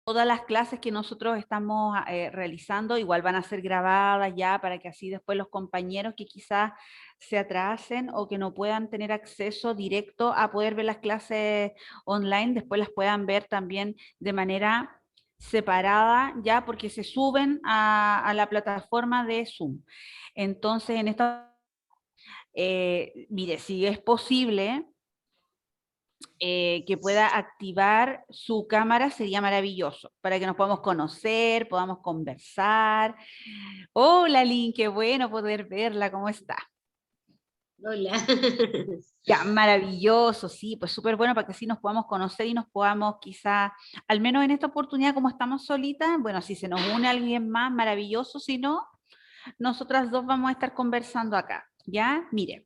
todas las clases que nosotros estamos realizando igual van a ser grabadas ya para que así después los compañeros que quizás se atrasen o que no puedan tener acceso directo a poder ver las clases online, después las puedan ver también de manera separada ya porque se suben a la plataforma de Zoom. Entonces, en esta, mire, si es posible que pueda activar su cámara sería maravilloso para que nos podamos conocer, podamos conversar. Hola, Lynn, qué bueno poder verla, ¿cómo está? Hola. Ya, maravilloso, sí, pues súper bueno para que así nos podamos conocer y nos podamos quizá, al menos en esta oportunidad como estamos solitas, bueno, si se nos une alguien más, maravilloso, si no, nosotras dos vamos a estar conversando acá, ¿ya? Mire.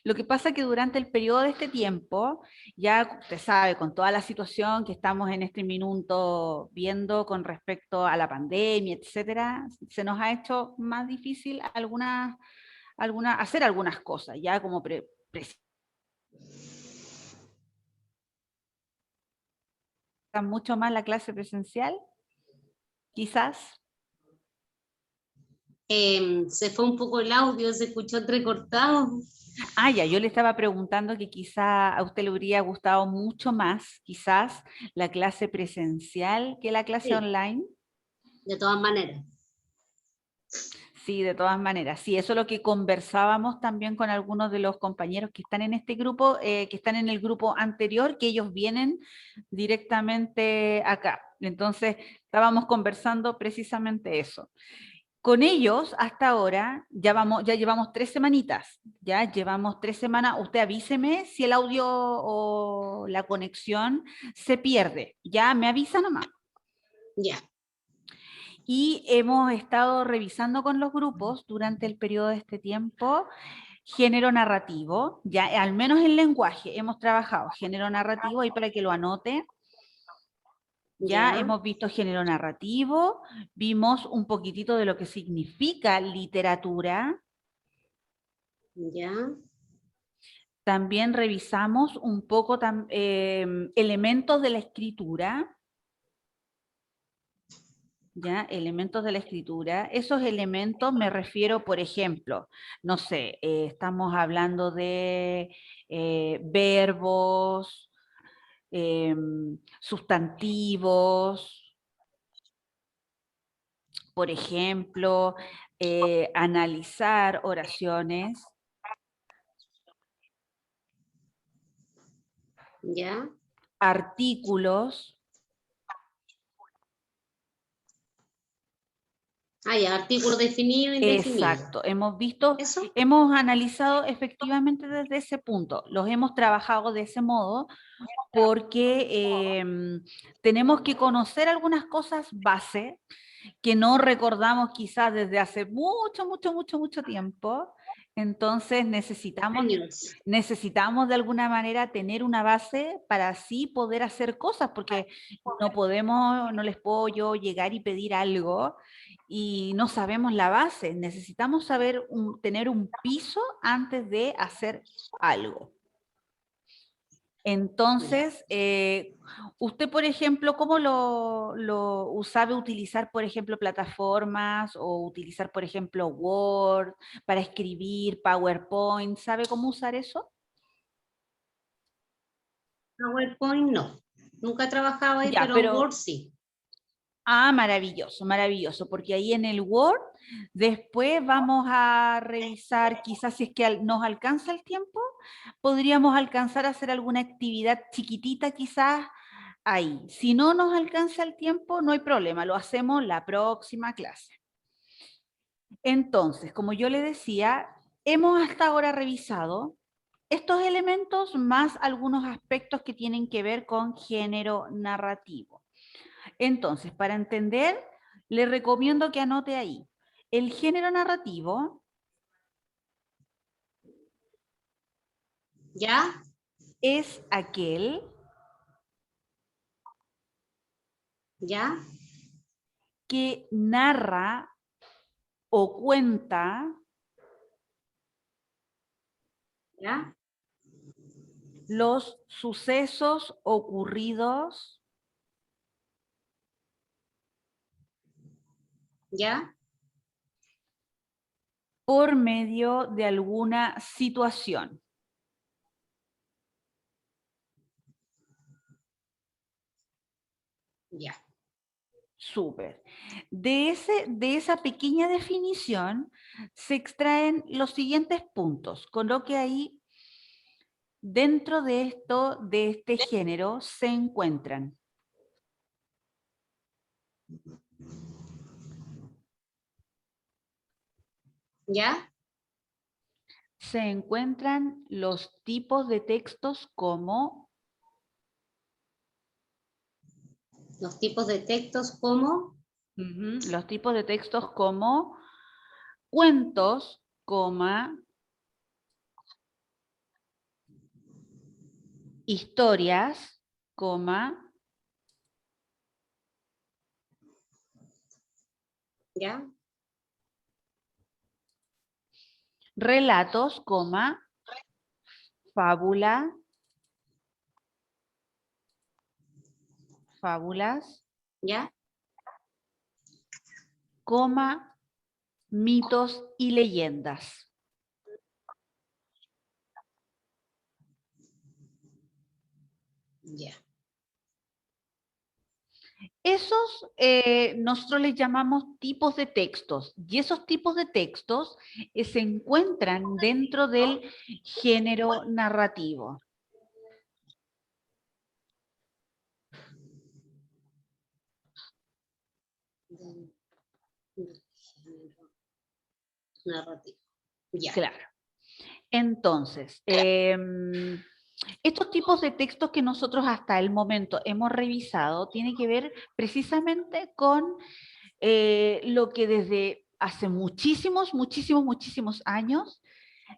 Lo que pasa es que durante el periodo de este tiempo, ya usted sabe, con toda la situación que estamos en este minuto viendo con respecto a la pandemia, etcétera, se nos ha hecho más difícil hacer algunas cosas, ya como mucho más la clase presencial, quizás. Se fue un poco el audio, se escuchó entrecortado. Ah, ya, yo le estaba preguntando que quizá a usted le habría gustado mucho más, quizás, la clase presencial que la clase Sí, online. de todas maneras. Sí, de todas maneras. Sí, eso es lo que conversábamos también con algunos de los compañeros que están en este grupo, que están en el grupo anterior, que ellos vienen directamente acá. Entonces, estábamos conversando precisamente eso. Con ellos, hasta ahora, ya llevamos 3 semanitas, ya llevamos 3 semanas. Usted avíseme si el audio o la conexión se pierde. Ya me avisa nomás. Ya. Y hemos estado revisando con los grupos durante el periodo de este tiempo género narrativo, ya al menos en lenguaje hemos trabajado género narrativo, ahí para que lo anote, ya Ya. hemos visto género narrativo, vimos un poquitito de lo que significa literatura, Ya. también revisamos un poco elementos de la escritura, ¿ya? Elementos de la escritura. Esos elementos me refiero, por ejemplo, no sé, estamos hablando de verbos, sustantivos, por ejemplo, analizar oraciones, Ya. artículos. Ah, ya, artículo definido e indefinido. Exacto, hemos visto, ¿Eso? hemos analizado efectivamente desde ese punto, los hemos trabajado de ese modo porque tenemos que conocer algunas cosas base que no recordamos quizás desde hace mucho, mucho, mucho, mucho tiempo. Entonces Años. necesitamos de alguna manera tener una base para así poder hacer cosas, porque no podemos, no les puedo yo llegar y pedir algo y no sabemos la base. Necesitamos saber tener un piso antes de hacer algo. Ya. Entonces, usted, por ejemplo, ¿cómo sabe utilizar, por ejemplo, plataformas o utilizar, por ejemplo, Word para escribir, PowerPoint? ¿Sabe cómo usar eso? PowerPoint no. Nunca he trabajado ahí, Ya, pero en Word pero, sí. maravilloso, maravilloso, porque ahí en el Word después vamos a revisar, quizás si es que nos alcanza el tiempo, podríamos alcanzar a hacer alguna actividad chiquitita quizás ahí. Si no nos alcanza el tiempo, no hay problema, lo hacemos la próxima clase. Entonces, como yo le decía, hemos hasta ahora revisado estos elementos más algunos aspectos que tienen que ver con género narrativo. Entonces, para entender, le recomiendo que anote ahí. El género narrativo ¿Ya? es aquel ¿Ya? que narra o cuenta ¿Ya? los sucesos ocurridos ¿Ya? por medio de alguna situación. Ya. Súper. De esa pequeña definición se extraen los siguientes puntos, con lo que ahí dentro de esto, de este género, se encuentran ¿Ya? los tipos de textos como Los tipos de textos como, los tipos de textos como cuentos, coma, historias, coma, ¿ya? relatos, coma, fábula, fábulas, ¿Ya? coma, mitos y leyendas. Ya. Esos nosotros les llamamos tipos de textos y esos tipos de textos se encuentran dentro del género narrativo. Del género narrativo. Ya. Claro. Entonces, estos tipos de textos que nosotros hasta el momento hemos revisado tienen que ver precisamente con lo que desde hace muchísimos años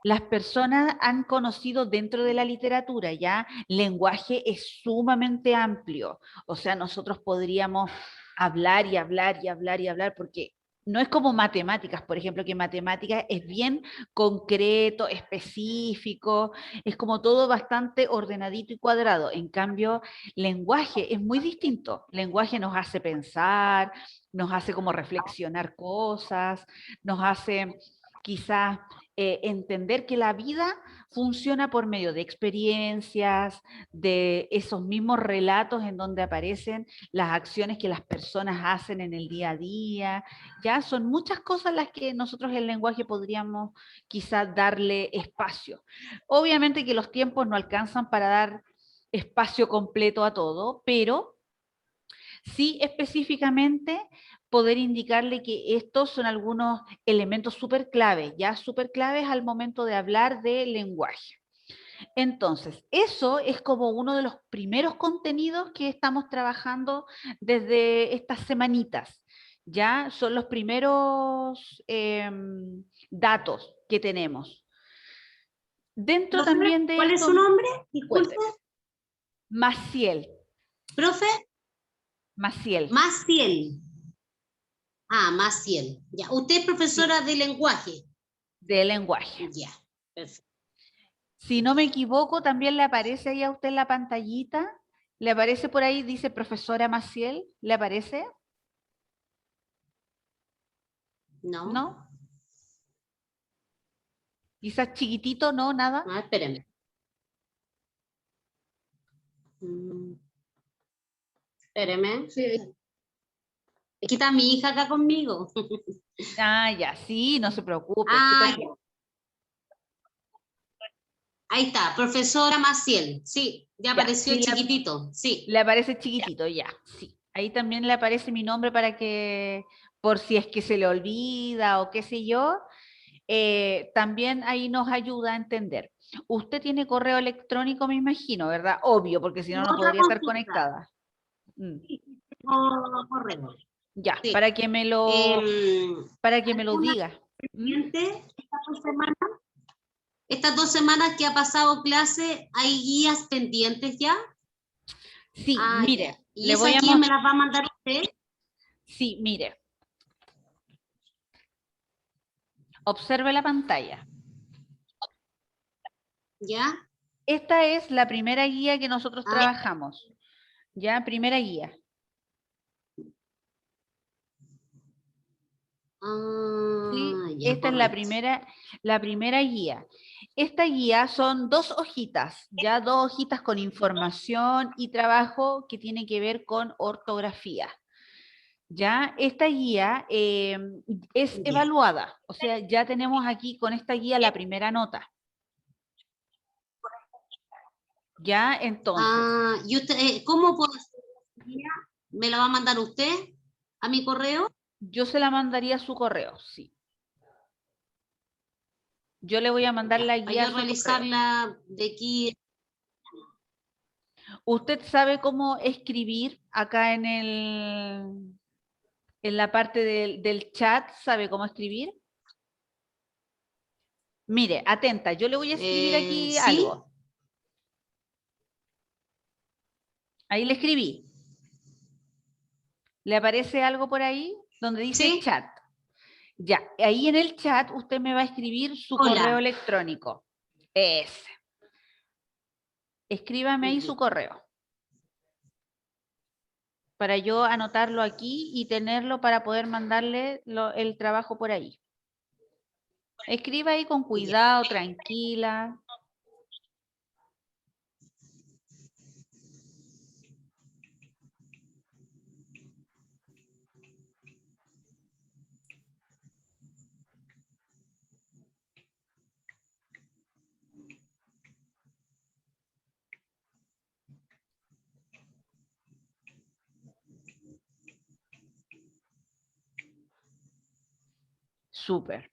las personas han conocido dentro de la literatura, ya lenguaje es sumamente amplio, o sea, nosotros podríamos hablar y hablar y hablar y hablar, porque no es como matemáticas, por ejemplo, que matemáticas es bien concreto, específico, es como todo bastante ordenadito y cuadrado. En cambio, lenguaje es muy distinto. Lenguaje nos hace pensar, nos hace como reflexionar cosas, nos hace quizás entender que la vida funciona por medio de experiencias, de esos mismos relatos en donde aparecen las acciones que las personas hacen en el día a día. Ya son muchas cosas las que nosotros en lenguaje podríamos quizás darle espacio. Obviamente que los tiempos no alcanzan para dar espacio completo a todo, pero sí específicamente poder indicarle que estos son algunos elementos súper claves, ya súper claves al momento de hablar de lenguaje. Entonces, eso es como uno de los primeros contenidos que estamos trabajando desde estas semanitas. Ya son los primeros datos que tenemos. Dentro Profe, también de ¿cuál es esto, su nombre? Disculpe. cuénteme, Maciel, Profe, Maciel, Maciel. Ah, Maciel. Ya. Usted es sí, profesora de lenguaje. de lenguaje. Ya. Perfecto. Si no me equivoco, también le aparece ahí a usted en la pantallita. ¿Le aparece por ahí, dice profesora Maciel? ¿Le aparece? No. ¿No? Quizás chiquitito, ¿no? Nada. Ah, espérenme. Mm, espéreme. Sí. Es que está mi hija acá conmigo. Ah, ya, sí, no se preocupe, Ah, súper ya. bien. Ahí está, profesora Maciel. Sí, ya Ya, apareció sí, chiquitito. Sí. le aparece chiquitito, ya, sí. Ahí también le aparece mi nombre para que, por si es que se le olvida o qué sé yo, también ahí nos ayuda a entender. Usted tiene correo electrónico, me imagino, ¿verdad? Obvio, porque si no, Tengo no otra podría estar consulta. conectada. Mm. Sí, tengo correo. Ya, Sí. para que me lo ¿Alguna diga. ¿Mm? pendiente estas 2 semanas? Estas 2 semanas que ha pasado clase, ¿hay guías pendientes ya? Sí, Ah, ya. mire, ¿Y le voy esas a guías me mostrar. las va a mandar usted? Sí, mire, observe la pantalla. ¿Ya? Esta es la primera guía que nosotros Ah, trabajamos. ¿Ya? Primera guía. ¿Sí? Ya, Esta es correcto. la primera guía. Esta guía son 2 hojitas, ya 2 hojitas con información y trabajo que tiene que ver con ortografía. Ya, esta guía es Ya. evaluada, o sea, ya tenemos aquí con esta guía la primera nota. Ya, entonces, ¿Y usted, cómo puedo hacer esa guía? ¿Me la va a mandar usted a mi correo? yo se la mandaría a su correo, sí. Yo le voy a mandar Ya, la para guía a yo su correo. realizarla de aquí. ¿Usted sabe cómo escribir acá en la parte del chat? ¿Sabe cómo escribir? Mire, atenta, yo le voy a escribir aquí ¿Sí? algo. Ahí le escribí. ¿Le aparece algo por ahí donde dice ¿Sí? chat? Ya, ahí en el chat usted me va a escribir su correo Hola. electrónico. Ese. Escríbame ahí su correo para yo anotarlo aquí y tenerlo para poder mandarle el trabajo por ahí. Escriba ahí con Ya. cuidado, tranquila. Súper.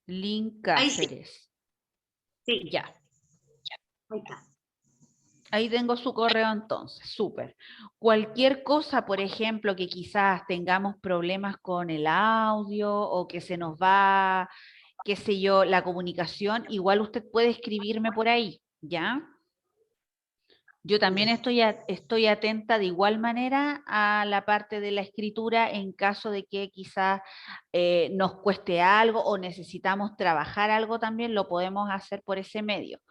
Link Ahí sí. Cáceres. Sí. Ya. Ahí está. Ahí tengo su correo entonces, súper. Cualquier cosa, por ejemplo, que quizás tengamos problemas con el audio o que se nos va, qué sé yo, la comunicación, igual usted puede escribirme por ahí, ¿ya? Yo también Ya. estoy atenta de igual manera a la parte de la escritura en caso de que quizás nos cueste algo o necesitamos trabajar algo también, lo podemos hacer por ese medio.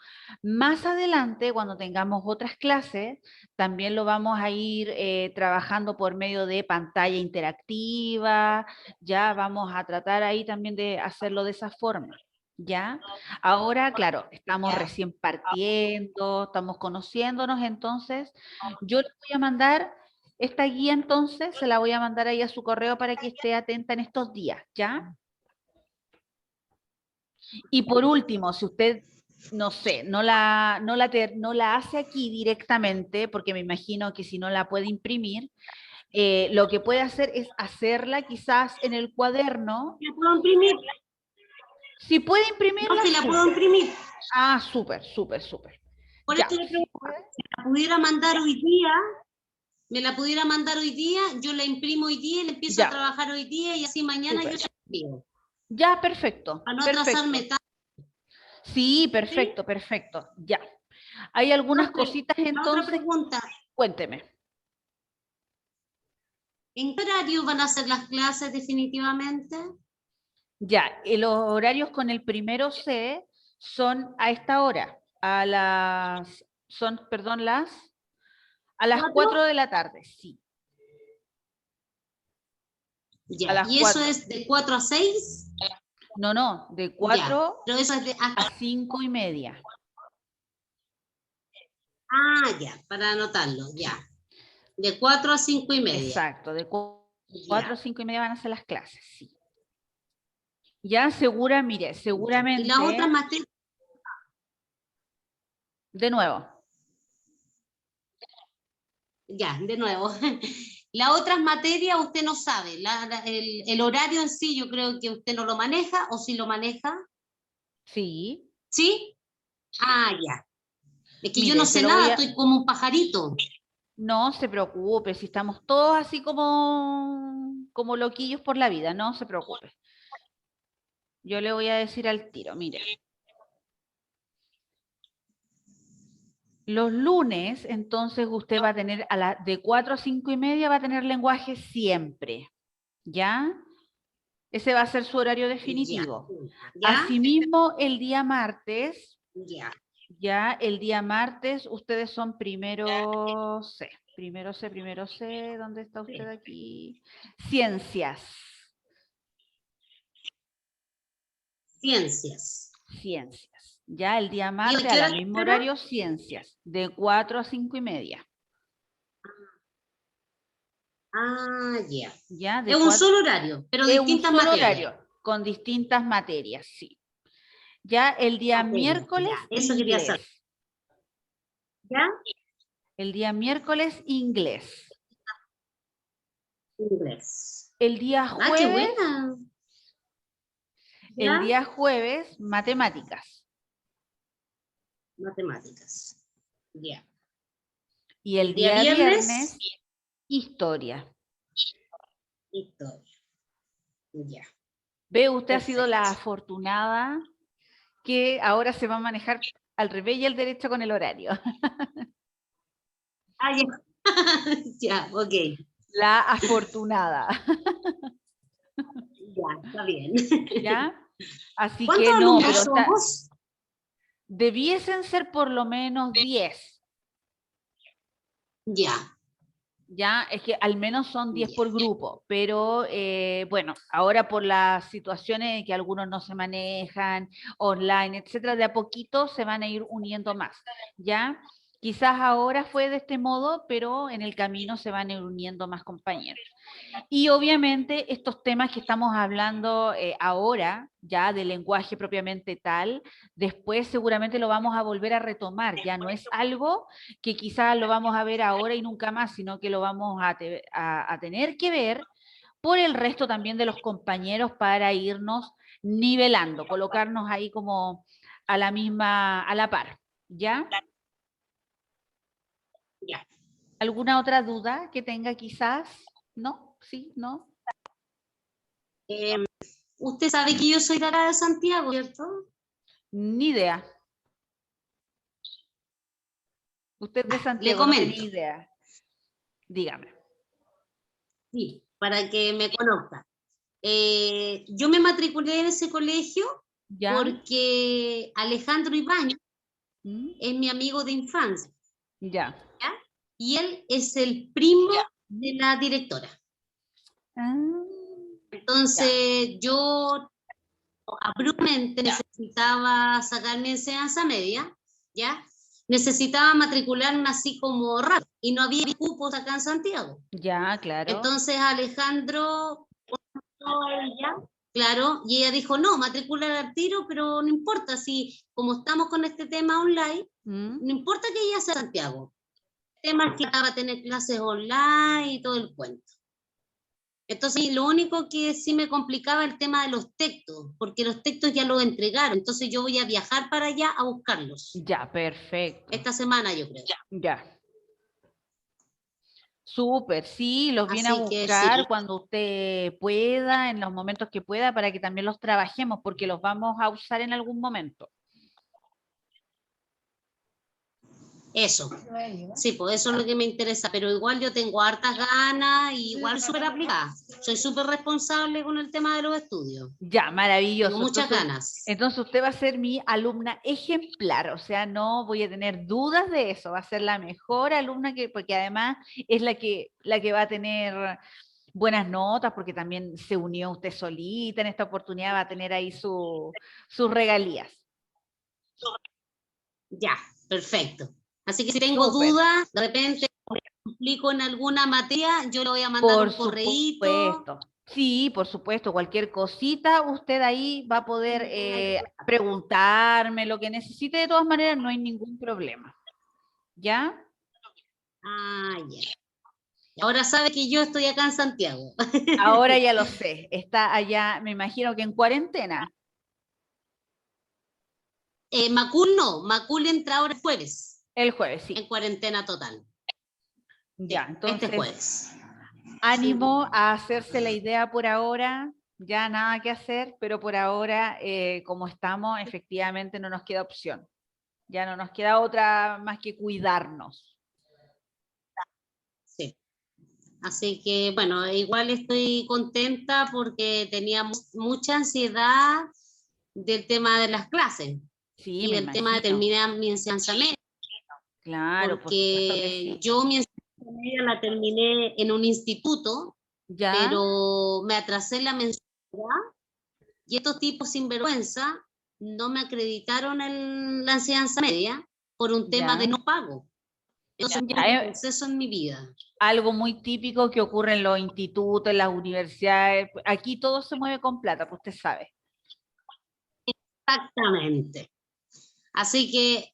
Más adelante, cuando tengamos otras clases, también lo vamos a ir trabajando por medio de pantalla interactiva, ya vamos a tratar ahí también de hacerlo de esa forma. ¿Ya? Ahora, claro, estamos Ya. recién partiendo, estamos conociéndonos, entonces yo le voy a mandar esta guía, entonces se la voy a mandar ahí a su correo para que esté atenta en estos días, ¿ya? Y por último, si usted, no sé, no la hace aquí directamente, porque me imagino que si no la puede imprimir, lo que puede hacer es hacerla quizás en el cuaderno. ¿La puedo imprimir? Si puede No, imprimirla, si la puedo súper. imprimir. Ah, súper, súper, súper. Por Ya, eso le si pregunto, puede. ¿la pudiera mandar hoy día? ¿Me la pudiera mandar hoy día? Yo la imprimo hoy día y la empiezo a Ya, trabajar hoy día y así mañana yo súper. ya la envío. Ya, perfecto, Para no atrasarme perfecto. tanto. Sí, ¿Sí? perfecto, perfecto. Ya. Hay No, algunas pero cositas la otra entonces, pregunta, cuénteme. ¿en qué horario van a ser las clases definitivamente? Ya, los horarios con el primero C son a esta hora, perdón, a las ¿Cuatro? 4 de la tarde, sí, a Ya. las ¿Y eso 4. es de 4 a 6? No, no, de Ya. 4 Pero eso es de a hasta... 5:30. Ya, para anotarlo, ya. De 4 a 5:30. Exacto, de 4 a Ya. 5:30 van a ser las clases, sí. Ya mire, Ya. Y la otra seguramente, materia, de nuevo. ya, de nuevo. La otra materia usted no sabe, el horario en sí yo creo que usted no lo maneja, o si lo maneja, Sí, ¿sí? Ya. Es que yo no mire, se sé lo nada, voy a... estoy como un pajarito. No se preocupe, si estamos todos así como loquillos por la vida, no se preocupe. Yo le voy a decir al tiro, mire. Los lunes, entonces usted va a tener de 4 a 5:30 va a tener lenguaje siempre, ¿ya? Ese va a ser su horario Ya. definitivo. ¿Ya? Asimismo, el día martes, Ya. ya el día martes ustedes son primero C, ¿dónde está usted Sí. aquí? Ciencias. Ciencias. Ciencias. Ya el día ¿Y a martes qué hora al a qué mismo hora? horario, ciencias, de 4 a 5:30. Ah, ya. Ya, Es de un 4, solo horario, pero es un distintas solo materias. horario, con distintas materias, sí. Ya el día Materias, ya. miércoles, Eso quería inglés. saber. ¿Ya? El día miércoles, inglés. Inglés. El día Ah, qué jueves, buena. el ¿Ya? día jueves, matemáticas. Matemáticas. Ya. Y El el día día viernes, viernes, historia. historia. Ya. Ve, usted ha sido la Perfecto. afortunada que ahora se va a manejar al revés y al derecho con el horario. Ah, ya. Ya, ok. La afortunada, Ya, está bien. ¿ya? Así ¿Cuántos que no, alumnos pero somos? debiesen ser por lo menos 10. Ya, Ya, es que al menos son 10 ya. por grupo, pero bueno, ahora por las situaciones que algunos no se manejan, online, etcétera, de a poquito se van a ir uniendo más, ¿ya? Quizás ahora fue de este modo, pero en el camino se van a ir uniendo más compañeros. Y obviamente estos temas que estamos hablando ahora, ya del lenguaje propiamente tal, después seguramente lo vamos a volver a retomar, ya no es algo que quizás lo vamos a ver ahora y nunca más, sino que lo vamos a tener que ver por el resto también de los compañeros para irnos nivelando, colocarnos ahí como a la misma, a la par, ¿ya? Ya. ¿Alguna otra duda que tenga quizás? ¿No? ¿Sí? ¿No? Em, Usted sabe que yo soy de acá de Santiago, ¿cierto? Ni idea. Usted es de Le Santiago, no tenía comento, idea. Dígame. sí, para que me conozca. Yo me matriculé en ese colegio ¿Ya? porque Alejandro Ibáñez ¿Mm? es mi amigo de infancia, Ya. ¿ya? Y él es el primo de ¿Mm? la directora. Ah, ya. Entonces yo abruptamente necesitaba sacar mi enseñanza media, ¿ya? Necesitaba matricularme así como rápido y no había cupos acá en Santiago. Ya, claro. Entonces Alejandro, ella, claro, y ella dijo, no, matricular al tiro, pero no importa, si como estamos con este tema online, ¿Mm? no importa que ella sea de Santiago. El tema es que va a tener clases online y todo el cuento. Entonces, lo único que sí me complicaba el tema de los textos, porque los textos ya los entregaron, entonces yo voy a viajar para allá a buscarlos. Ya, perfecto. Esta semana, yo creo. Ya. Súper, sí, los viene a Así que sí, buscar cuando usted pueda, en los momentos que pueda, para que también los trabajemos, porque los vamos a usar en algún momento. eso. Sí, pues eso es lo que me interesa, pero igual yo tengo hartas ganas y igual súper aplicada. Soy súper responsable con el tema de los estudios. Ya, Tengo maravilloso. muchas Entonces, ganas. entonces usted va a ser mi alumna ejemplar, o sea, no voy a tener dudas de eso, va a ser la mejor alumna que, porque además es la que va a tener buenas notas, porque también se unió usted solita en esta oportunidad, va a tener ahí sus regalías. Ya, perfecto. Así que si tengo Súper, dudas, de repente explico en alguna materia, yo le voy a mandar por un correíto. supuesto. Sí, por supuesto, cualquier cosita usted ahí va a poder preguntarme lo que necesite, de todas maneras no hay ningún problema. ¿Ya? Ah, ya. Ahora sabe que yo estoy acá en Santiago. Ahora ya lo sé, está allá, me imagino que en cuarentena, Macul no, Macul entra ahora el jueves, el jueves, en sí. cuarentena total. Ya, Sí, este entonces, jueves. ánimo a hacerse la idea por ahora, ya nada que hacer, pero por ahora, como estamos, efectivamente no nos queda opción, ya no nos queda otra más que cuidarnos. Sí. Así que, bueno, igual estoy contenta porque tenía mucha ansiedad del tema de las clases Sí, y me del tema de imagino. terminar mi enseñanza media, Claro, por supuesto que porque sí. yo mi enseñanza media la terminé en un instituto, ¿Ya? pero me atrasé en la mensualidad Y estos tipos sinvergüenza no me acreditaron en la enseñanza media por un tema de Ya. no pago. Eso es Ya, un proceso en mi vida. algo muy típico que ocurre en los institutos, en las universidades. Aquí todo se mueve con plata, pues usted sabe. Exactamente. Así que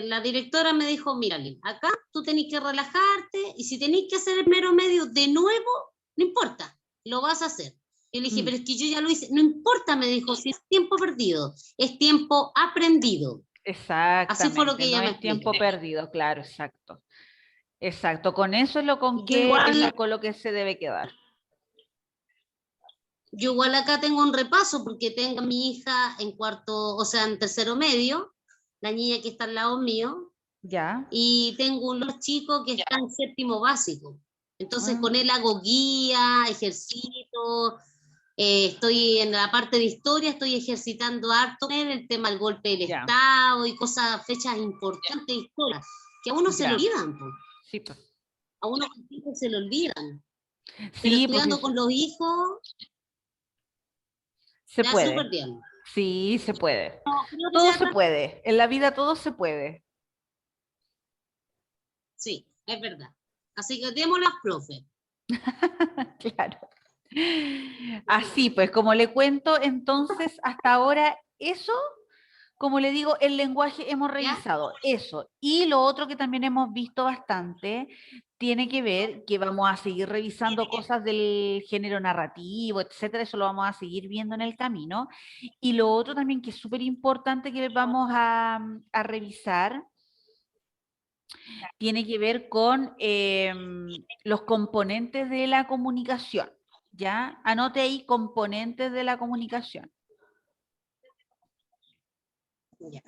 la directora me dijo, mira, Lin, acá tú tenés que relajarte y si tenés que hacer el mero medio de nuevo, no importa, lo vas a hacer. Yo le dije, pero es que yo ya lo hice, no importa, me dijo, si es tiempo perdido, es tiempo aprendido. Así fue lo Exactamente, que no ella me es tiempo explicó. perdido, claro, exacto. Exacto, con eso es lo con Yo igual, con lo que se debe quedar. yo igual acá tengo un repaso porque tengo a mi hija en cuarto, o sea, en tercero medio, la niña que está al lado mío, ¿Ya? y tengo unos chicos que están en séptimo básico. Entonces Ah, con él hago guía, ejercito, estoy en la parte de historia, estoy ejercitando harto en el tema del golpe del ya, Estado y cosas, fechas importantes de historia, que a uno se le ya. olvidan, po. Sí, pues. A uno los hijos se le olvidan. Pero Sí, pues estudiando con los hijos, se ya súper puede. bien. Sí, se puede. No creo que Todo sea se tan... puede. En la vida todo se puede. Sí, es verdad. Así que démosle las profe. Claro. Así pues, como le cuento, entonces, hasta ahora eso, como le digo, el lenguaje hemos ¿Ya? revisado eso. Y lo otro que también hemos visto bastante tiene que ver que vamos a seguir revisando cosas del género narrativo, etcétera. Eso lo vamos a seguir viendo en el camino. Y lo otro también que es súper importante que vamos a revisar tiene que ver con los componentes de la comunicación. ¿Ya? Anote ahí componentes de la comunicación. Ya.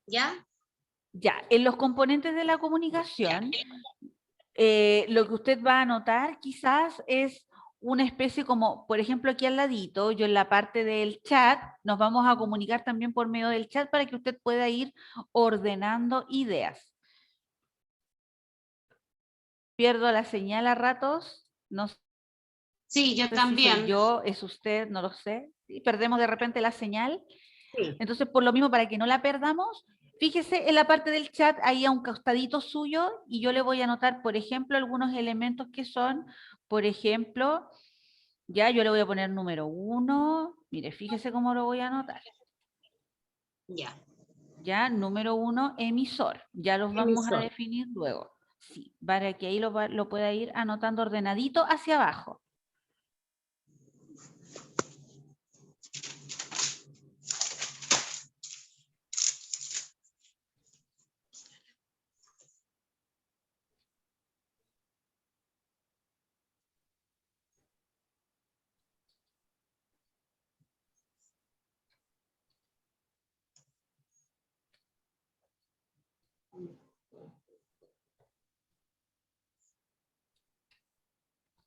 ¿Ya? Ya, en los componentes de la comunicación, lo que usted va a anotar quizás es una especie como, por ejemplo, aquí al ladito, yo en la parte del chat, nos vamos a comunicar también por medio del chat para que usted pueda ir ordenando ideas. Pierdo la señal a ratos, no Sí, yo sé si soy también. yo, es usted, no lo sé. Sí, perdemos de repente la señal. Sí. Entonces, por lo mismo, para que no la perdamos, fíjese en la parte del chat, ahí a un costadito suyo, y yo le voy a anotar, por ejemplo, algunos elementos que son, por ejemplo, ya yo le voy a poner número 1, mire, fíjese cómo lo voy a anotar. Ya. Ya, número 1, emisor, ya los vamos a Emisor. definir luego. Sí, para que ahí lo pueda ir anotando ordenadito hacia abajo.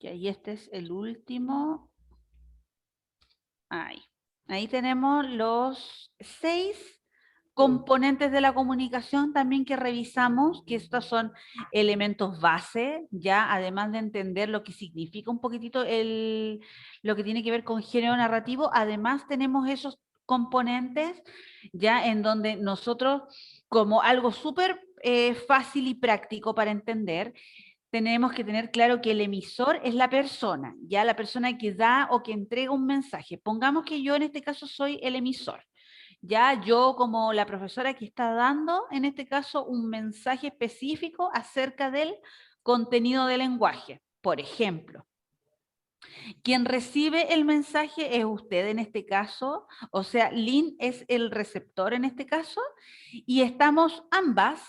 Y ahí este es el último. Ahí tenemos los 6 componentes de la comunicación también que revisamos, que estos son elementos base, ya además de entender lo que significa un poquitito lo que tiene que ver con género narrativo, además tenemos esos componentes ya en donde nosotros, como algo súper fácil y práctico para entender, tenemos que tener claro que el emisor es la persona, ya la persona que da o que entrega un mensaje. Pongamos que yo en este caso soy el emisor. Ya yo como la profesora que está dando, en este caso, un mensaje específico acerca del contenido del lenguaje. Por ejemplo, quien recibe el mensaje es usted en este caso, o sea, Lynn es el receptor en este caso, y estamos ambas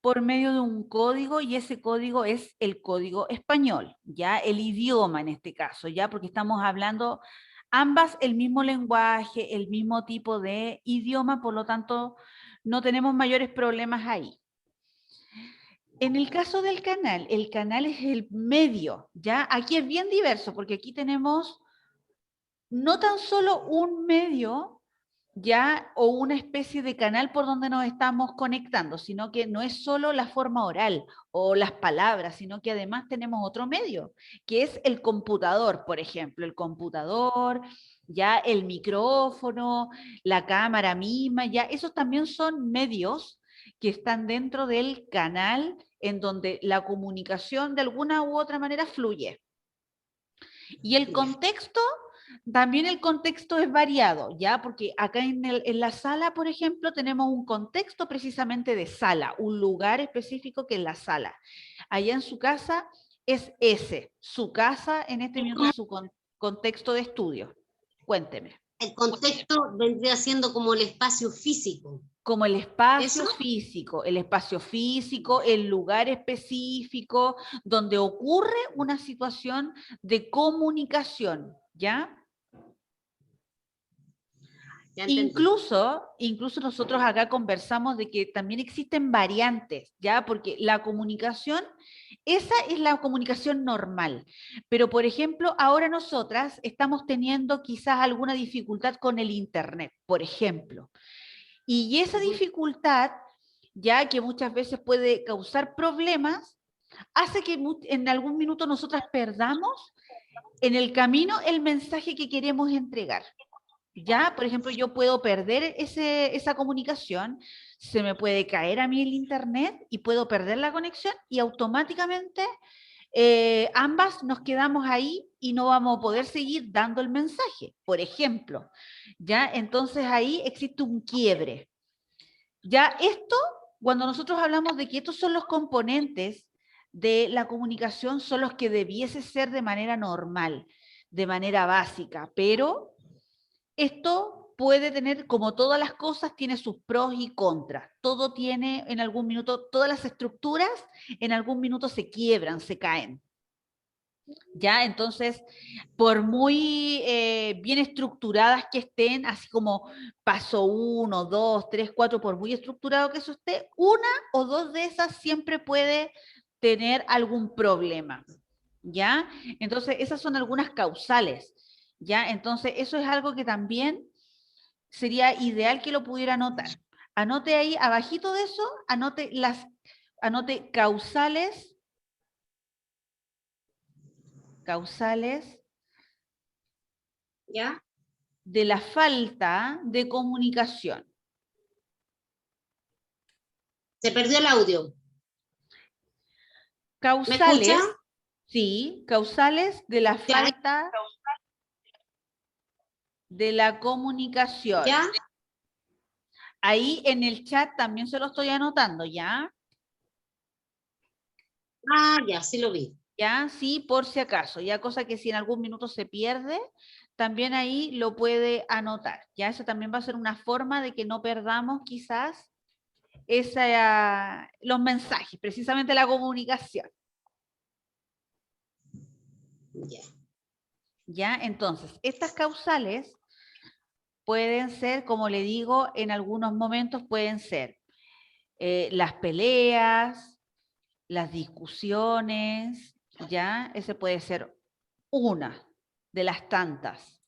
por medio de un código y ese código es el código español, ya el idioma en este caso, ya porque estamos hablando ambas el mismo lenguaje, el mismo tipo de idioma, por lo tanto no tenemos mayores problemas ahí. En el caso del canal, el canal es el medio, ¿ya? Aquí es bien diverso porque aquí tenemos no tan solo un medio ya, o una especie de canal por donde nos estamos conectando, sino que no es solo la forma oral o las palabras, sino que además tenemos otro medio, que es el computador, por ejemplo, el computador, ya el micrófono, la cámara misma, ya esos también son medios que están dentro del canal en donde la comunicación de alguna u otra manera fluye. Y el Ya. contexto, también el contexto es variado, ¿ya? Porque acá en la sala, por ejemplo, tenemos un contexto precisamente de sala, un lugar específico que es la sala. Allá en su casa es ese, su casa en este minuto, su contexto de estudio. Cuénteme. El contexto vendría siendo como el espacio físico. Como ¿Eso? el espacio físico, el lugar específico donde ocurre una situación de comunicación, ¿ya? Ya entendí. Incluso nosotros acá conversamos de que también existen variantes, ¿ya? Porque la comunicación, esa es la comunicación normal. Pero, por ejemplo, ahora nosotras estamos teniendo quizás alguna dificultad con el Internet, por ejemplo. Y esa dificultad, ya que muchas veces puede causar problemas, hace que en algún minuto nosotras perdamos en el camino el mensaje que queremos entregar. Ya, por ejemplo, yo puedo perder esa comunicación, se me puede caer a mí el internet y puedo perder la conexión y automáticamente ambas nos quedamos ahí y no vamos a poder seguir dando el mensaje, por ejemplo. Ya, entonces ahí existe un quiebre. Ya esto, cuando nosotros hablamos de que estos son los componentes de la comunicación, son los que debiese ser de manera normal, de manera básica, pero esto puede tener, como todas las cosas, tiene sus pros y contras. Todo tiene en algún minuto, todas las estructuras en algún minuto se quiebran, se caen. ¿Ya? Entonces, por muy bien estructuradas que estén, así como paso 1, 2, 3, 4, por muy estructurado que eso esté, una o dos de esas siempre puede tener algún problema. ¿Ya? Entonces, esas son algunas causales. ¿Ya? Entonces, eso es algo que también sería ideal que lo pudiera anotar. Anote ahí, abajito de eso, anote causales ¿Ya? de la falta de comunicación. Se perdió el audio. ¿Me escucha? Causales, sí, causales de la Ya. falta de la comunicación. ¿Ya? Ahí en el chat también se lo estoy anotando, ¿ya? Ah, ya, sí lo vi. ¿Ya? Sí, por si acaso, ya cosa que si en algún minuto se pierde, también ahí lo puede anotar, ¿ya? Eso también va a ser una forma de que no perdamos quizás los mensajes, precisamente la comunicación, Ya. ¿ya? Entonces, estas causales pueden ser, como le digo, en algunos momentos pueden ser las peleas, las discusiones, ¿ya? Ese puede ser una de las tantas.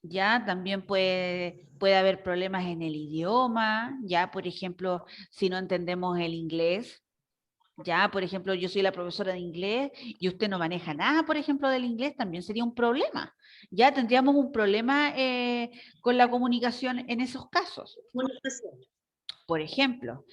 Ya también puede haber problemas en el idioma, ya por ejemplo, si no entendemos el inglés, ya por ejemplo, yo soy la profesora de inglés y usted no maneja nada, por ejemplo, del inglés, también sería un problema. Ya tendríamos un problema con la comunicación en esos casos. Por ejemplo,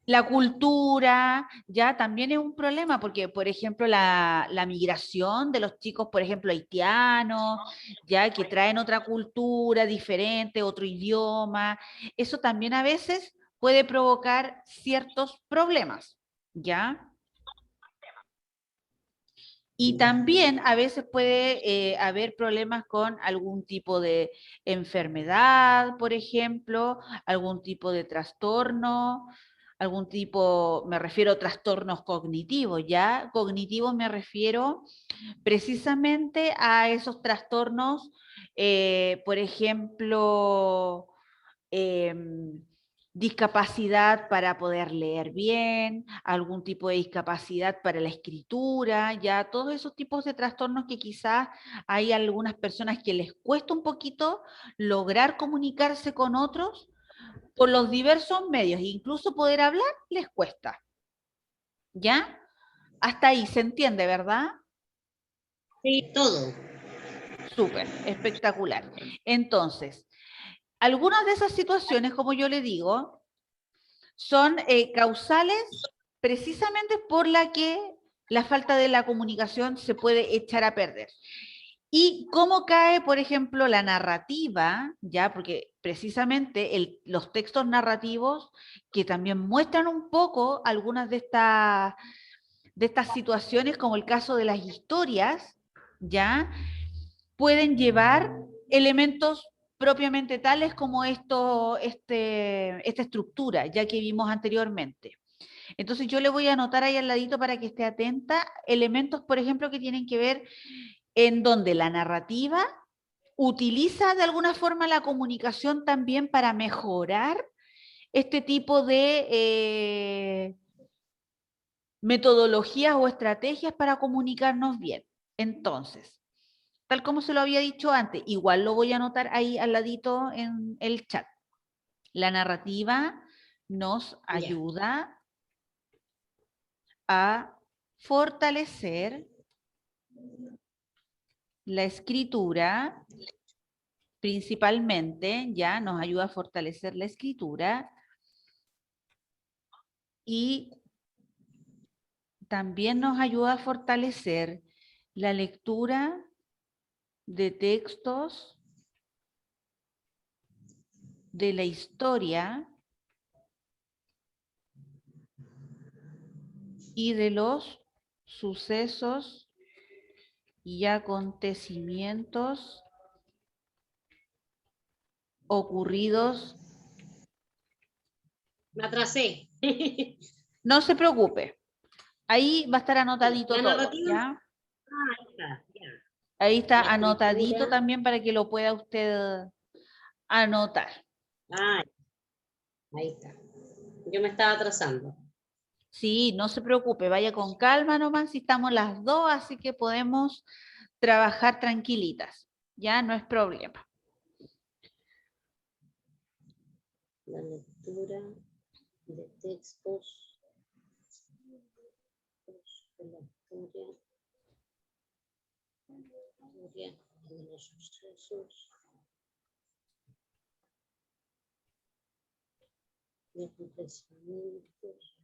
la cultura ya también es un problema porque, por ejemplo, la migración de los chicos, por ejemplo, haitianos, ya que traen otra cultura diferente, otro idioma, eso también a veces puede provocar ciertos problemas, ¿ya? Y Ya. también a veces puede haber problemas con algún tipo de enfermedad, por ejemplo, algún tipo de trastorno, algún tipo, me refiero a trastornos cognitivos, ¿ya? Cognitivos me refiero precisamente a esos trastornos, por ejemplo, em, discapacidad para poder leer bien, algún tipo de discapacidad para la escritura, ya todos esos tipos de trastornos que quizás hay algunas personas que les cuesta un poquito lograr comunicarse con otros por los diversos medios, incluso poder hablar les cuesta. ¿Ya? Hasta ahí se entiende, ¿verdad? Sí, todo. Súper, espectacular. Entonces, algunas de esas situaciones, como yo le digo, son causales precisamente por la que la falta de la comunicación se puede echar a perder. ¿Y cómo cae, por ejemplo, la narrativa? Ya, porque precisamente los textos narrativos que también muestran un poco algunas de estas situaciones, como el caso de las historias, ya, pueden llevar elementos propiamente tales como esta estructura, ya que vimos anteriormente. Entonces yo le voy a anotar ahí al ladito para que esté atenta, elementos, por ejemplo, que tienen que ver en donde la narrativa utiliza de alguna forma la comunicación también para mejorar este tipo de metodologías o estrategias para comunicarnos bien. Entonces, tal como se lo había dicho antes, igual lo voy a anotar ahí al ladito en el chat. La narrativa nos ayuda a fortalecer la escritura, principalmente, ya nos ayuda a fortalecer la escritura y también nos ayuda a fortalecer la lectura de textos de la historia y de los sucesos y acontecimientos ocurridos. Me atrasé. No se preocupe, ahí va a estar anotadito La todo, narrativa. ¿ya? Ahí está, ya. Ahí está La anotadito escritura. también para que lo pueda usted anotar. Ah, ahí está. Yo me estaba atrasando. Sí, no se preocupe, vaya con calma nomás, si estamos las dos, así que podemos trabajar tranquilitas, ya no es problema. La lectura de textos de la historia de los sucesos y acontecimientos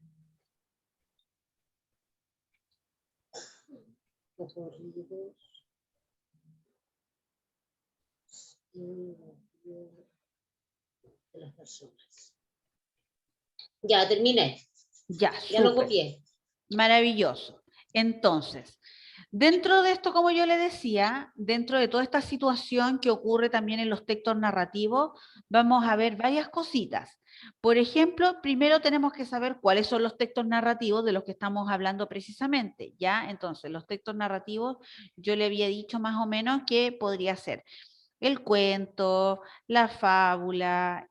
ocurridos en la vida de las personas. Ya terminé. Ya, Ya lo súper, copié. maravilloso. Entonces, dentro de esto, como yo le decía, dentro de toda esta situación que ocurre también en los textos narrativos, vamos a ver varias cositas. Por ejemplo, primero tenemos que saber cuáles son los textos narrativos de los que estamos hablando precisamente, ¿ya? Entonces, los textos narrativos, yo le había dicho más o menos que podría ser el cuento, la fábula,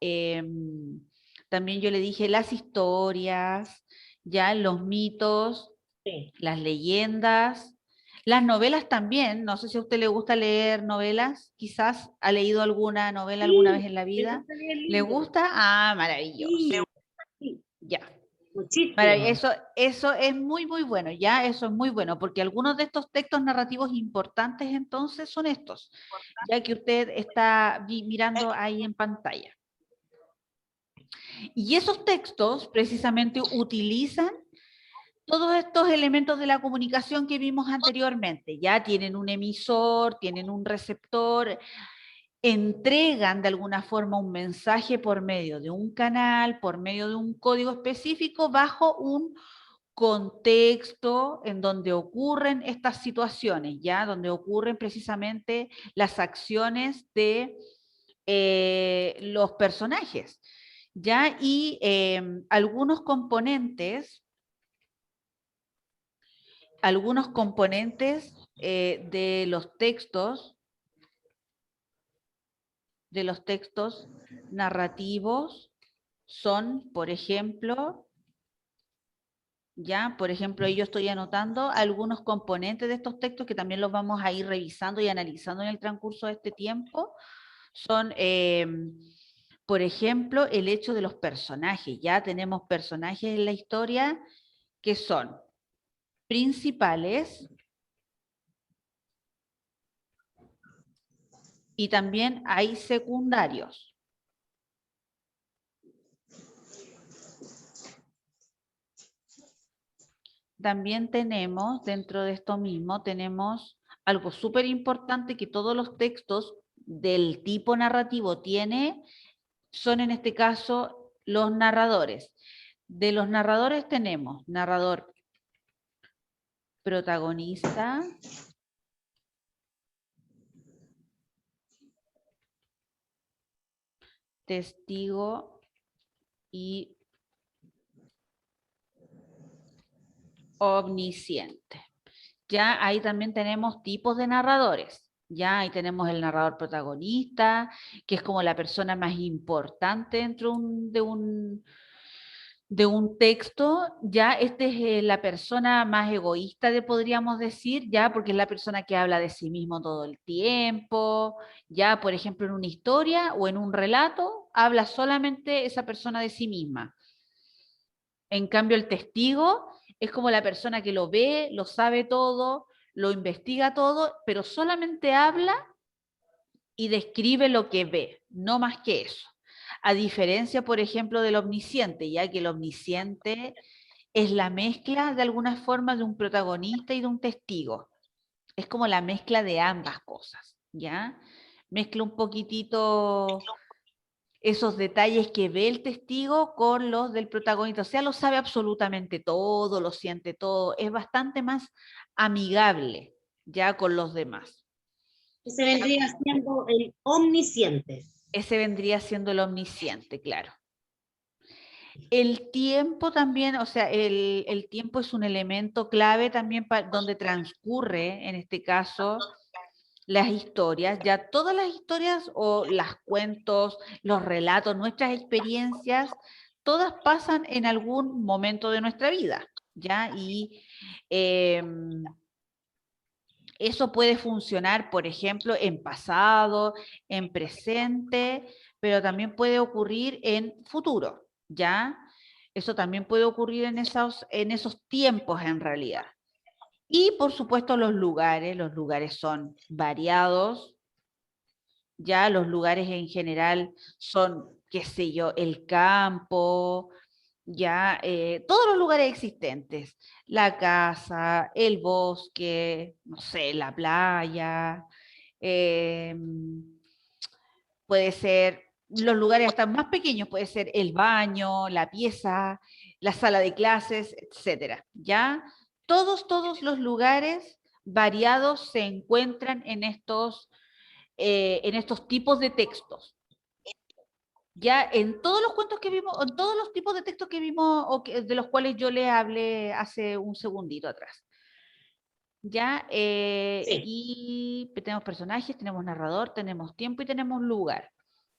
también yo le dije las historias, ya los mitos, Sí. las leyendas, las novelas también. No sé si a usted le gusta leer novelas, quizás ha leído alguna novela alguna vez Sí, en la me vida. gusta leer ¿Le libros. gusta? Ah, maravilloso. Sí, sí, Ya. muchísimo. Eso es muy, muy bueno, ya, eso es muy bueno, porque algunos de estos textos narrativos importantes entonces son estos, ya que usted está mirando ahí en pantalla. Y esos textos precisamente utilizan todos estos elementos de la comunicación que vimos anteriormente. Ya tienen un emisor, tienen un receptor, entregan de alguna forma un mensaje por medio de un canal, por medio de un código específico, bajo un contexto en donde ocurren estas situaciones, ya donde ocurren precisamente las acciones de los personajes, ya y algunos componentes de los textos narrativos son, por ejemplo, ahí yo estoy anotando algunos componentes de estos textos que también los vamos a ir revisando y analizando en el transcurso de este tiempo. Son, por ejemplo, el hecho de los personajes. Ya tenemos personajes en la historia que son principales y también hay secundarios. También tenemos, dentro de esto mismo, tenemos algo súper importante que todos los textos del tipo narrativo tiene, son en este caso los narradores. De los narradores tenemos narrador protagonista, testigo y omnisciente. Ya ahí también tenemos tipos de narradores. Ya ahí tenemos el narrador protagonista, que es como la persona más importante dentro de un texto. Ya este es la persona más egoísta, podríamos decir, ya porque es la persona que habla de sí mismo todo el tiempo. Ya, por ejemplo, en una historia o en un relato, habla solamente esa persona de sí misma. En cambio, el testigo es como la persona que lo ve, lo sabe todo, lo investiga todo, pero solamente habla y describe lo que ve, no más que eso. A diferencia, por ejemplo, del omnisciente, ya que el omnisciente es la mezcla de alguna forma de un protagonista y de un testigo. Es como la mezcla de ambas cosas, ¿ya? Mezcla un poquitito esos detalles que ve el testigo con los del protagonista. O sea, lo sabe absolutamente todo, lo siente todo, es bastante más amigable ya con los demás. Ese vendría siendo el omnisciente. Ese vendría siendo el omnisciente, claro. El tiempo también, o sea, el tiempo es un elemento clave también donde transcurre, en este caso, las historias. Ya todas las historias o las cuentos, los relatos, nuestras experiencias, todas pasan en algún momento de nuestra vida, ¿ya? Y eso puede funcionar, por ejemplo, en pasado, en presente, pero también puede ocurrir en futuro, ¿ya? Eso también puede ocurrir en esos tiempos en realidad. Y por supuesto los lugares son variados, ya los lugares en general son, qué sé yo, el campo, ya todos los lugares existentes, la casa, el bosque, no sé, la playa, eh, puede ser los lugares hasta más pequeños, puede ser el baño, la pieza, la sala de clases, etcétera, ¿ya? Todos los lugares variados se encuentran en estos tipos de textos. Ya en todos los cuentos que vimos, en todos los tipos de textos que vimos, de los cuales yo les hablé hace un segundito atrás. Ya, Sí. y tenemos personajes, tenemos narrador, tenemos tiempo y tenemos lugar.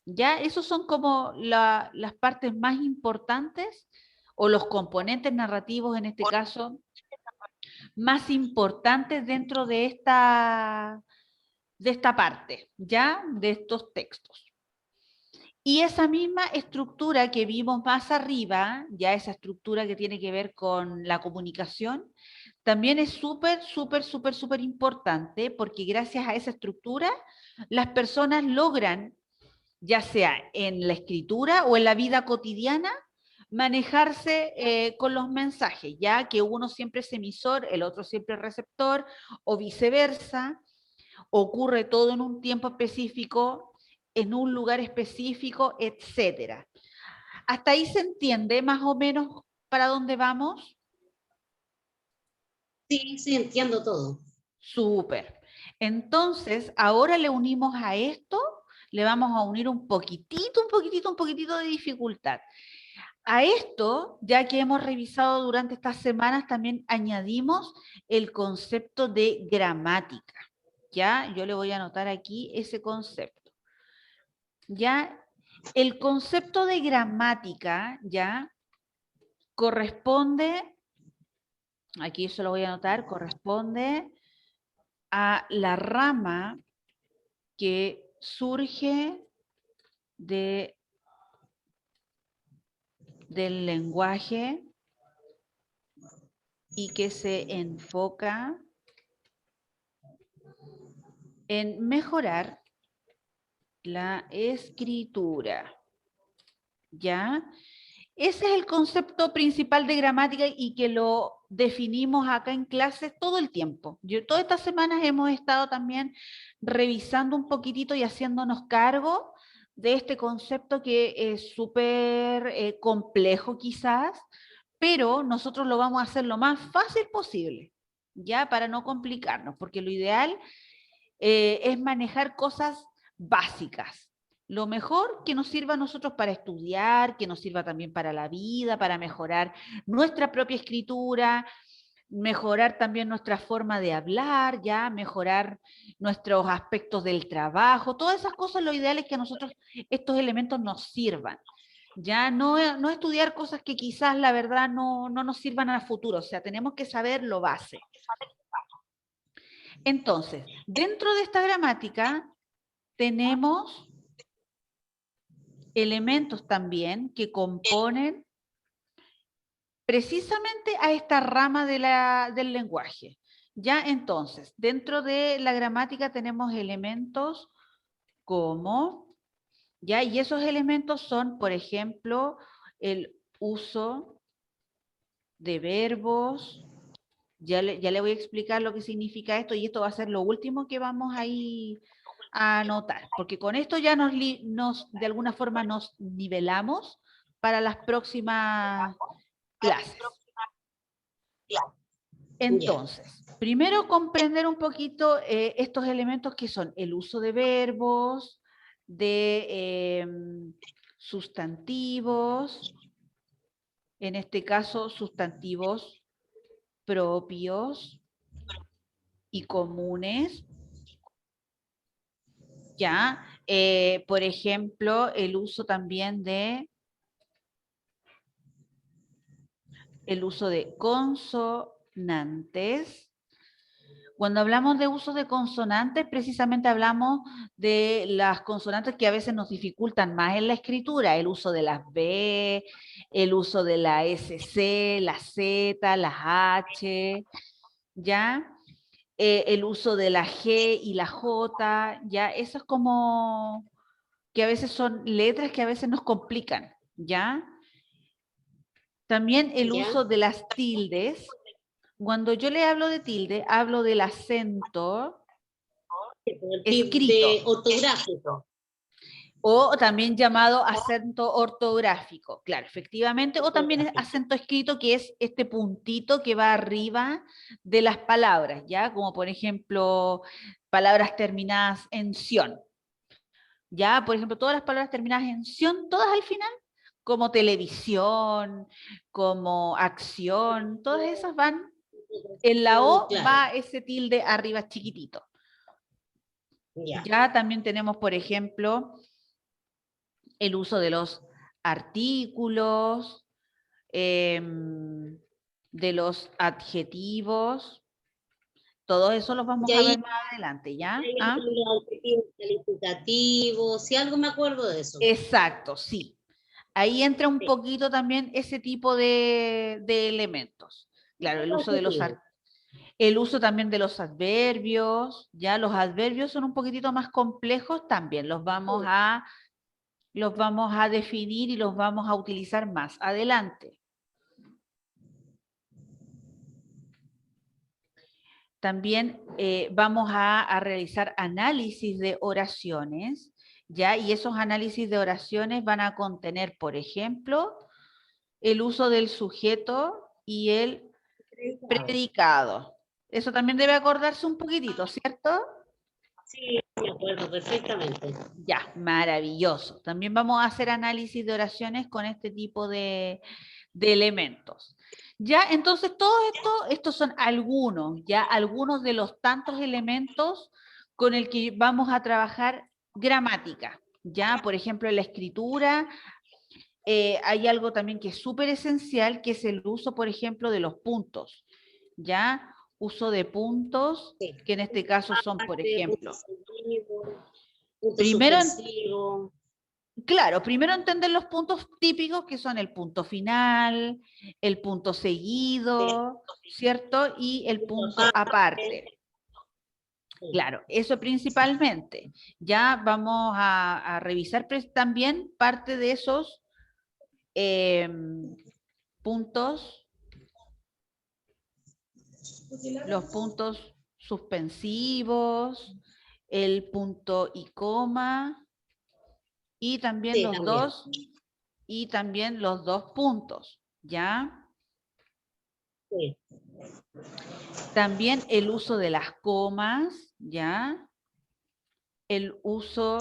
Ya, esos son como las partes más importantes o los componentes narrativos, en este caso, más importantes dentro de esta parte, ya, de estos textos. Y esa misma estructura que vimos más arriba, ya esa estructura que tiene que ver con la comunicación, también es súper importante porque gracias a esa estructura las personas logran, ya sea en la escritura o en la vida cotidiana, manejarse con los mensajes, ya que uno siempre es emisor, el otro siempre es receptor, o viceversa. Ocurre todo en un tiempo específico, en un lugar específico, etcétera. ¿Hasta ahí se entiende más o menos para dónde vamos? Sí, sí, entiendo todo. Súper. Entonces, ahora le unimos a esto, le vamos a unir un poquitito de dificultad. A esto, ya que hemos revisado durante estas semanas, también añadimos el concepto de gramática. ¿Ya? Yo le voy a anotar aquí ese concepto. ¿Ya? El concepto de gramática, ¿ya? Corresponde, aquí se lo voy a anotar, corresponde a la rama que surge del lenguaje y que se enfoca en mejorar la escritura, ¿ya? Ese es el concepto principal de gramática y que lo definimos acá en clases todo el tiempo. Todas estas semanas hemos estado también revisando un poquitito y haciéndonos cargo de este concepto que es súper complejo quizás, pero nosotros lo vamos a hacer lo más fácil posible, ¿ya? Para no complicarnos, porque lo ideal es manejar cosas básicas. Lo mejor que nos sirva a nosotros para estudiar, que nos sirva también para la vida, para mejorar nuestra propia escritura, mejorar también nuestra forma de hablar, ya mejorar nuestros aspectos del trabajo, todas esas cosas, lo ideal es que a nosotros estos elementos nos sirvan. Ya no estudiar cosas que quizás la verdad no nos sirvan a futuro, o sea, tenemos que saber lo base. Entonces, dentro de esta gramática tenemos elementos también que componen precisamente a esta rama del lenguaje. Ya entonces, dentro de la gramática tenemos elementos como, ya, y esos elementos son, por ejemplo, el uso de verbos. Ya le voy a explicar lo que significa esto y esto va a ser lo último que vamos a ir a anotar, porque con esto ya de alguna forma nos nivelamos para las próximas clases. Entonces, primero comprender un poquito estos elementos que son el uso de verbos, de sustantivos, en este caso sustantivos propios y comunes, ¿ya? Por ejemplo, el uso también de consonantes. Cuando hablamos de uso de consonantes, precisamente hablamos de las consonantes que a veces nos dificultan más en la escritura, el uso de las B, el uso de la SC, la Z, las H, ¿ya? El uso de la G y la J, ¿ya? Eso es como que a veces son letras que a veces nos complican, ¿ya? También el uso de las tildes. Cuando yo le hablo de tilde, hablo del acento escrito. Ortográfico. O también llamado acento ortográfico, claro, efectivamente, o también acento escrito, que es este puntito que va arriba de las palabras, ¿ya? Como por ejemplo, palabras terminadas en ción. Ya, por ejemplo, todas las palabras terminadas en ción, todas al final, como televisión, como acción, todas esas van, en la O va ese tilde arriba chiquitito. Ya también tenemos, por ejemplo, el uso de los artículos, de los adjetivos, todo eso los vamos a ver más adelante, ¿ya? ¿Ah? Calificativos, si algo me acuerdo de eso. Exacto, sí. Ahí entra un poquito también ese tipo de elementos. Claro, el uso también de los adverbios, ya los adverbios son un poquitito más complejos también, los vamos a definir y los vamos a utilizar más adelante. También vamos a realizar análisis de oraciones, ¿ya? Y esos análisis de oraciones van a contener, por ejemplo, el uso del sujeto y el predicado. Eso también debe acordarse un poquitito, ¿cierto? Sí, me acuerdo perfectamente. Ya, maravilloso. También vamos a hacer análisis de oraciones con este tipo de elementos. Ya, entonces estos son algunos, ya algunos de los tantos elementos con el que vamos a trabajar gramática, Ya, por ejemplo, en la escritura hay algo también que es súper esencial, que es el uso, por ejemplo, de los puntos. Ya, uso de puntos, Sí. que en este caso son, por Punto ejemplo, seguido, punto primero, suspensivo. claro, primero entender los puntos típicos que son el punto final, el punto seguido, ¿cierto? Y el punto aparte. Sí. Claro, eso principalmente. Ya vamos a revisar también parte de esos puntos, los puntos suspensivos, el punto y coma, y también Sí, también. los dos puntos, ¿ya? Sí. También el uso de las comas, ¿ya? El uso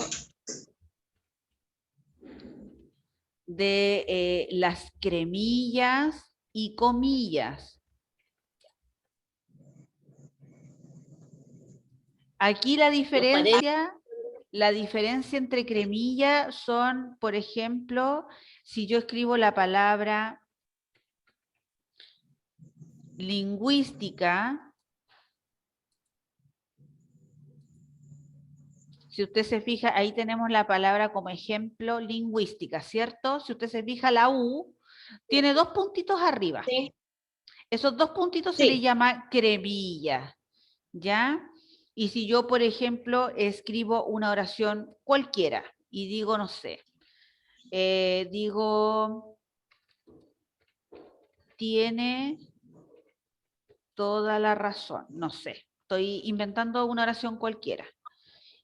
de las cremillas y comillas. Aquí Los la diferencia entre cremilla son, por ejemplo, si yo escribo la palabra lingüística, si usted se fija, ahí tenemos la palabra como ejemplo lingüística, ¿cierto? Si usted se fija, la U tiene dos puntitos arriba. Sí, Esos dos puntitos se le sí, llama cremilla, ¿ya? Y si yo, por ejemplo, escribo una oración cualquiera y digo, no sé, digo, tiene toda la razón, no sé, estoy inventando una oración cualquiera.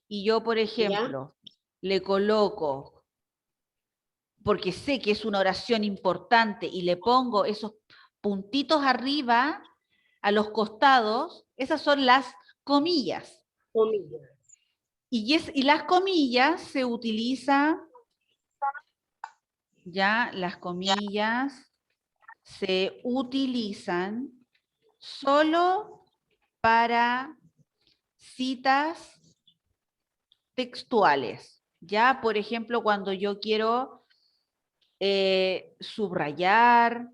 Y yo, por ya. ejemplo, le coloco, porque sé que es una oración importante, y le pongo esos puntitos arriba, a los costados, esas son las comillas. Comillas. Y las comillas se utilizan, ya las comillas se utilizan solo para citas textuales. Ya, por ejemplo, cuando yo quiero subrayar,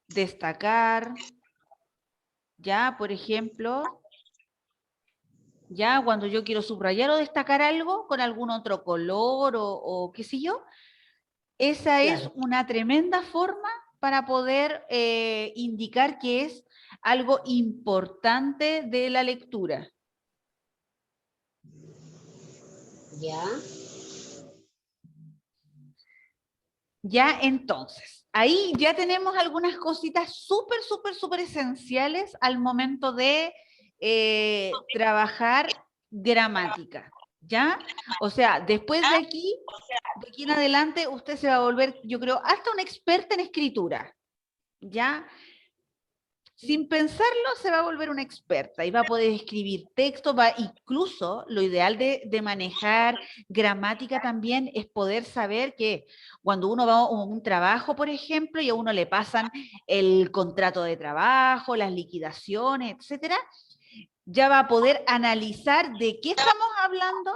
destacar, ya, por ejemplo, ya cuando yo quiero subrayar o destacar algo con algún otro color o qué sé yo, esa es Claro. una tremenda forma para poder indicar que es algo importante de la lectura. Ya. Ya entonces, ahí ya tenemos algunas cositas súper, súper, súper esenciales al momento de trabajar gramática, ¿ya? O sea, después de aquí en adelante, usted se va a volver, yo creo, hasta una experta en escritura, ¿ya? Sin pensarlo, se va a volver una experta y va a poder escribir texto, va incluso lo ideal de manejar gramática también es poder saber que cuando uno va a un trabajo, por ejemplo, y a uno le pasan el contrato de trabajo, las liquidaciones, etcétera, ya va a poder analizar de qué estamos hablando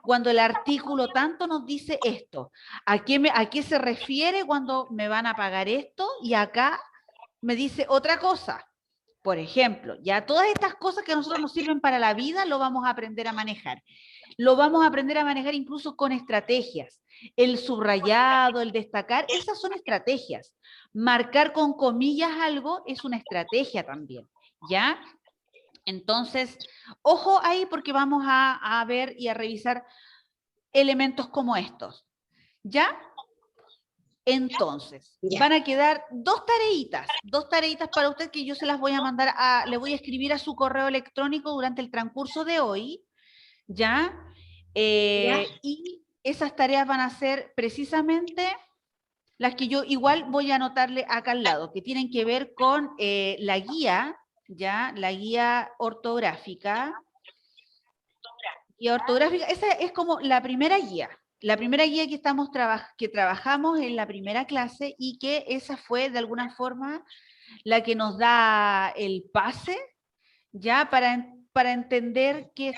cuando el artículo tanto nos dice esto, a qué se refiere cuando me van a pagar esto y acá me dice otra cosa. Por ejemplo, ya todas estas cosas que a nosotros nos sirven para la vida lo vamos a aprender a manejar. Lo vamos a aprender a manejar incluso con estrategias. El subrayado, el destacar, esas son estrategias. Marcar con comillas algo es una estrategia también, ¿ya? Entonces, ojo ahí porque vamos a ver y a revisar elementos como estos, ¿ya? Entonces, Ya. van a quedar dos tareitas para usted que yo se las voy a mandar le voy a escribir a su correo electrónico durante el transcurso de hoy, ¿ya? Ya. Y esas tareas van a ser precisamente las que yo igual voy a anotarle acá al lado, que tienen que ver con la guía, ¿ya? La guía ortográfica. Guía ortográfica, esa es como la primera guía. La primera guía que, que trabajamos en la primera clase y que esa fue de alguna forma la que nos da el pase ya para para entender qué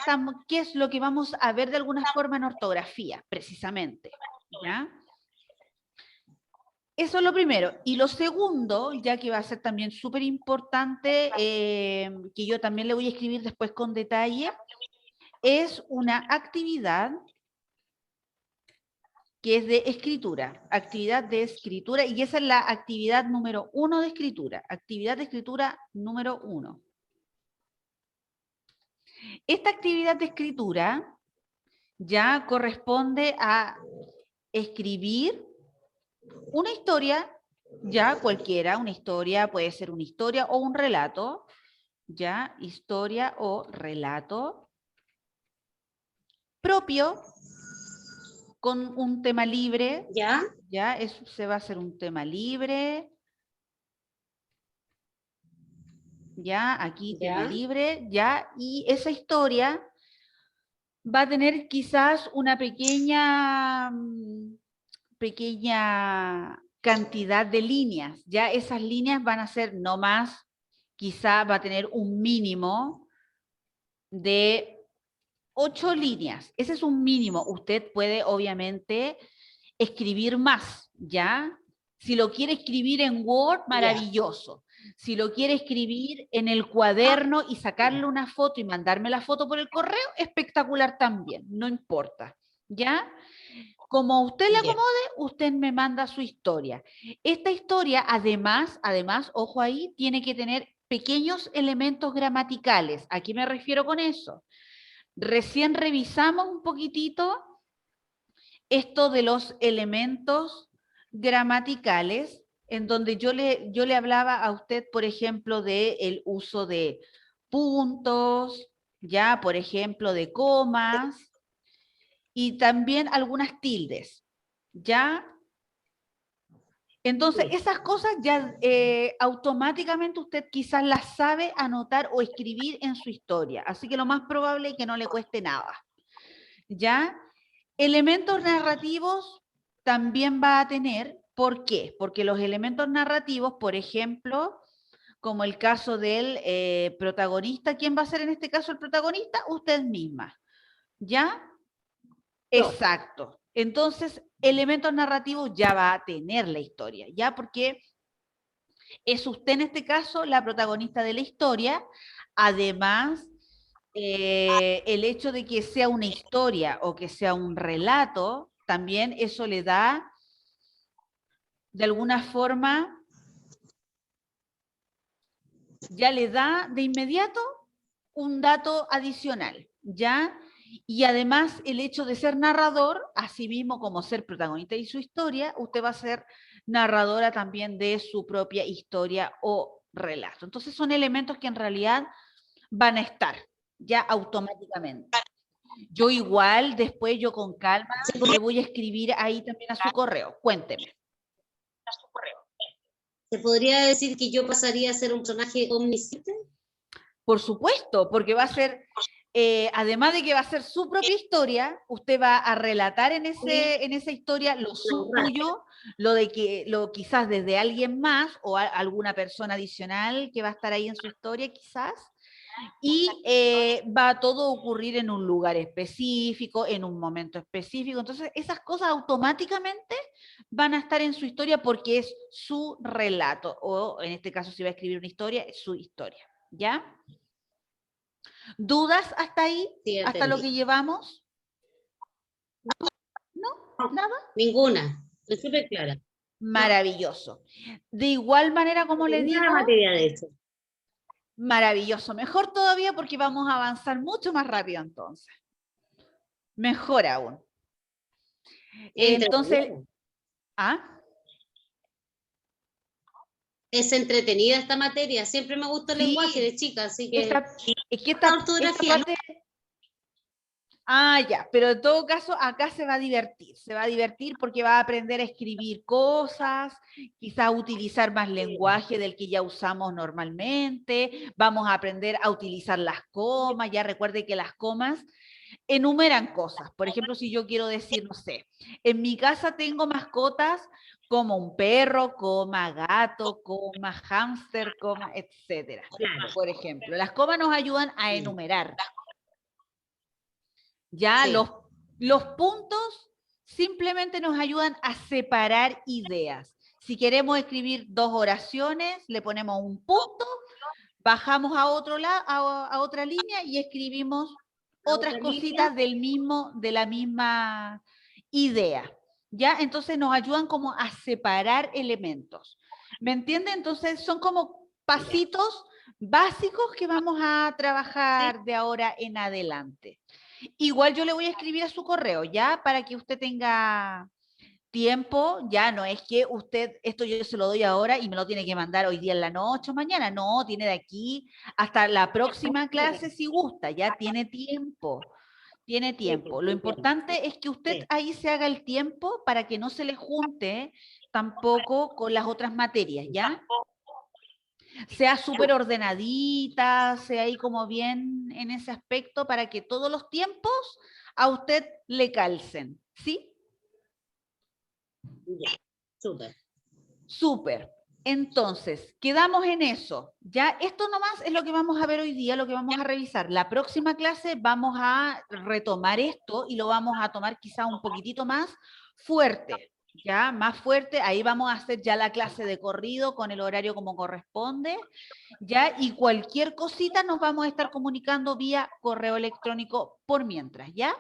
es lo que vamos a ver de alguna forma en ortografía, precisamente. ¿Ya? Eso es lo primero. Y lo segundo, ya que va a ser también súper importante, que yo también le voy a escribir después con detalle, es una actividad que es de escritura, actividad de escritura, y esa es la actividad número 1 de escritura, actividad de escritura número 1. Esta actividad de escritura ya corresponde a escribir una historia, ya cualquiera, una historia, puede ser una historia o un relato, ya, historia o relato propio con un tema libre, ¿Ya? ya, eso se va a hacer un tema libre, ya, aquí tema ¿Ya? libre, ya, y esa historia va a tener quizás una pequeña cantidad de líneas, ya esas líneas van a ser no más, quizá va a tener un mínimo de 8 líneas, ese es un mínimo, usted puede obviamente escribir más, ¿ya? Si lo quiere escribir en Word, maravilloso. Si lo quiere escribir en el cuaderno y sacarle una foto y mandarme la foto por el correo, espectacular también, no importa, ¿ya? Como a usted le acomode, usted me manda su historia. Esta historia, además, ojo ahí, tiene que tener pequeños elementos gramaticales. ¿A qué me refiero con eso? Recién revisamos un poquitito esto de los elementos gramaticales, en donde yo le hablaba a usted, por ejemplo, del uso de puntos, ya, por ejemplo, de comas, y también algunas tildes, ¿ya? Entonces, esas cosas ya automáticamente usted quizás las sabe anotar o escribir en su historia, así que lo más probable es que no le cueste nada, ¿ya? Elementos narrativos también va a tener, ¿por qué? Porque los elementos narrativos, por ejemplo, como el caso del protagonista, ¿quién va a ser en este caso el protagonista? Usted misma, ¿ya? Exacto. Entonces, elementos narrativos ya va a tener la historia, ¿ya? Porque es usted en este caso la protagonista de la historia, además el hecho de que sea una historia o que sea un relato, también eso le da, de alguna forma, ya le da de inmediato un dato adicional, ¿ya? Y además el hecho de ser narrador, así mismo como ser protagonista de su historia, usted va a ser narradora también de su propia historia o relato. Entonces son elementos que en realidad van a estar ya automáticamente. Yo igual, después yo con calma le voy a escribir ahí también a su correo. Cuénteme. ¿Se podría decir que yo pasaría a ser un personaje omnisciente? Por supuesto, porque va a ser, además de que va a ser su propia historia, usted va a relatar en esa historia lo suyo, lo quizás desde alguien más o alguna persona adicional que va a estar ahí en su historia quizás, y va a todo ocurrir en un lugar específico, en un momento específico. Entonces, esas cosas automáticamente van a estar en su historia porque es su relato, o en este caso, si va a escribir una historia, es su historia. ¿Ya? ¿Dudas hasta ahí? Sí, ¿Hasta lo que entendí. llevamos? ¿No? ¿Nada? Ninguna. Estoy súper clara. Maravilloso. De igual manera, como le Termina la digo, materia, de hecho. maravilloso. Mejor todavía porque vamos a avanzar mucho más rápido entonces. Mejor aún. Entonces, Entretenido. ¿ah? Es entretenida esta materia. Siempre me gusta el lenguaje Sí, de chica, así que es que la esta ortografía, ¿no? parte, ya, pero en todo caso acá se va a divertir porque va a aprender a escribir cosas, quizás utilizar más lenguaje del que ya usamos normalmente, vamos a aprender a utilizar las comas, ya recuerde que las comas enumeran cosas, por ejemplo, si yo quiero decir, no sé, en mi casa tengo mascotas como un perro, coma gato, coma hámster, coma, etcétera. Claro. Por ejemplo, las comas nos ayudan a Sí. enumerar. Ya Sí. los puntos simplemente nos ayudan a separar ideas. Si queremos escribir 2 oraciones, le ponemos un punto, bajamos a otro lado, a otra línea y escribimos otras ¿Otra cositas línea? de la misma idea. ¿Ya? Entonces nos ayudan como a separar elementos. ¿Me entiende? Entonces son como pasitos básicos que vamos a trabajar de ahora en adelante. Igual yo le voy a escribir a su correo, ¿ya? Para que usted tenga tiempo, ya no es que usted, esto yo se lo doy ahora y me lo tiene que mandar hoy día en la noche o mañana, no, tiene de aquí hasta la próxima clase si gusta, ya tiene tiempo. Tiene tiempo. Lo importante es que usted ahí se haga el tiempo para que no se le junte tampoco con las otras materias, ¿ya? Sea súper ordenadita, sea ahí como bien en ese aspecto para que todos los tiempos a usted le calcen, ¿sí? Ya, súper. Súper. Entonces, quedamos en eso. Ya, esto nomás es lo que vamos a ver hoy día, lo que vamos a revisar. La próxima clase vamos a retomar esto y lo vamos a tomar quizá un poquitito más fuerte, ya, más fuerte. Ahí vamos a hacer ya la clase de corrido con el horario como corresponde, ya, y cualquier cosita nos vamos a estar comunicando vía correo electrónico por mientras, ¿ya?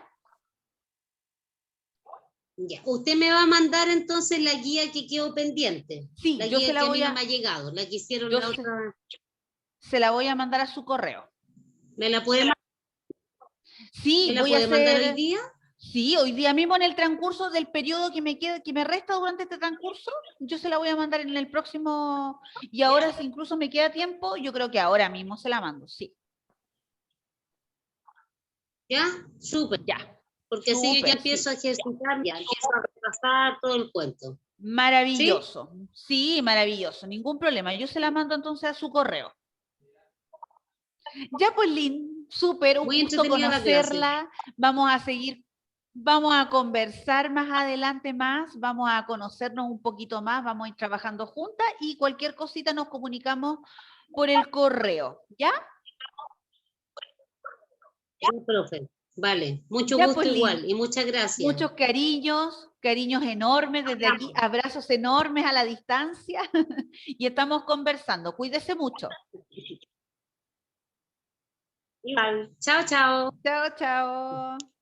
Ya. Usted me va a mandar entonces la guía que quedó pendiente. Sí, La yo se guía la que a mí voy no me a, ha llegado, la que hicieron yo la otra. se la voy a mandar a su correo. ¿Me la puede, Sí, me la voy a puede mandar hoy hacer, día? sí, hoy día mismo en el transcurso del periodo que me queda, que me resta durante este transcurso, yo se la voy a mandar en el próximo, y ahora si incluso me queda tiempo, yo creo que ahora mismo se la mando, sí. ¿Ya? Súper. Ya, Porque así yo ya súper, empiezo sí. a ejercitar, ya empiezo a repasar todo el cuento. ¿Sí? Maravilloso, sí, maravilloso, ningún problema. Yo se la mando entonces a su correo. Ya pues, Lynn, súper, un Muy gusto entretenida la clase. conocerla. Vamos a seguir, vamos a conversar más adelante más, vamos a conocernos un poquito más, vamos a ir trabajando juntas y cualquier cosita nos comunicamos por el correo, ¿ya? Sí, profe. Vale. Mucho Ya pues, gusto Lynn, igual y muchas gracias. muchos cariños, cariños enormes desde aquí, abrazos enormes a la distancia y estamos conversando. Cuídese mucho. Igual. Chao, chao. Chao, chao.